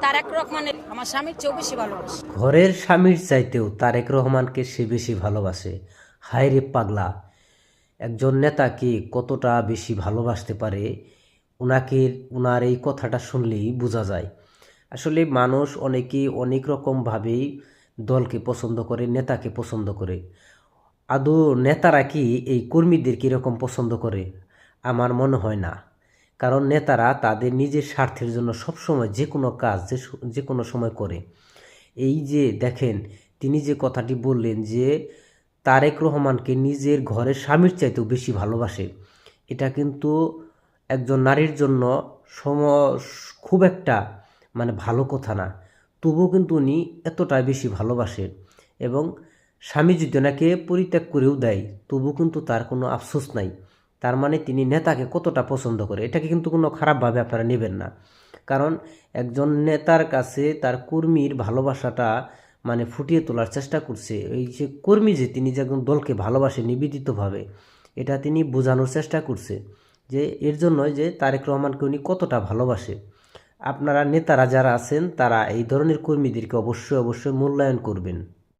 তারেক রহমানের আমার স্বামীর চেয়েও বেশি ভালোবাসি। ঘরের স্বামীর চাইতেও তারেক রহমানকে সে বেশি ভালোবাসে। হায় রে পাগলা, একজন নেতাকে কতটা বেশি ভালোবাসতে পারে ওনার এই কথাটা শুনলেই বোঝা যায়। আসলে মানুষ অনেকেই অনেক রকমভাবেই দলকে পছন্দ করে, নেতাকে পছন্দ করে। আদৌ নেতারা কি এই কর্মীদের কীরকম পছন্দ করে? আমার মনে হয় না। কারণ নেতারা তাদের নিজের স্বার্থের জন্য সবসময় যে কোনো কাজ যে কোনো সময় করে। এই যে দেখেন, তিনি যে কথাটি বললেন যে তারেক রহমানকে নিজের ঘরের স্বামীর চাইতেও বেশি ভালোবাসে, এটা কিন্তু একজন নারীর জন্য সম খুব একটা ভালো কথা না। তবুও কিন্তু উনি এতটাই বেশি ভালোবাসে, এবং স্বামী যদি ওনাকে পরিত্যাগ করেও দেয় তবুও কিন্তু তার কোনো আফসোস নাই। তার মানে তিনি নেতাকে কতটা পছন্দ করে, এটাকে কিন্তু কোনো খারাপভাবে আপনারা নেবেন না। কারণ একজন নেতার কাছে তার কর্মীর ভালোবাসাটা ফুটিয়ে তোলার চেষ্টা করছে। এই যে কর্মী, যে তিনি যে একজন দলকে ভালোবাসে নিবেদিতভাবে, এটা তিনি বোঝানোর চেষ্টা করছে যে এর জন্যই যে তারেক রহমানকে উনি কতটা ভালোবাসে। আপনারা নেতারা যারা আছেন তারা এই ধরনের কর্মীদেরকে অবশ্যই অবশ্যই মূল্যায়ন করবেন।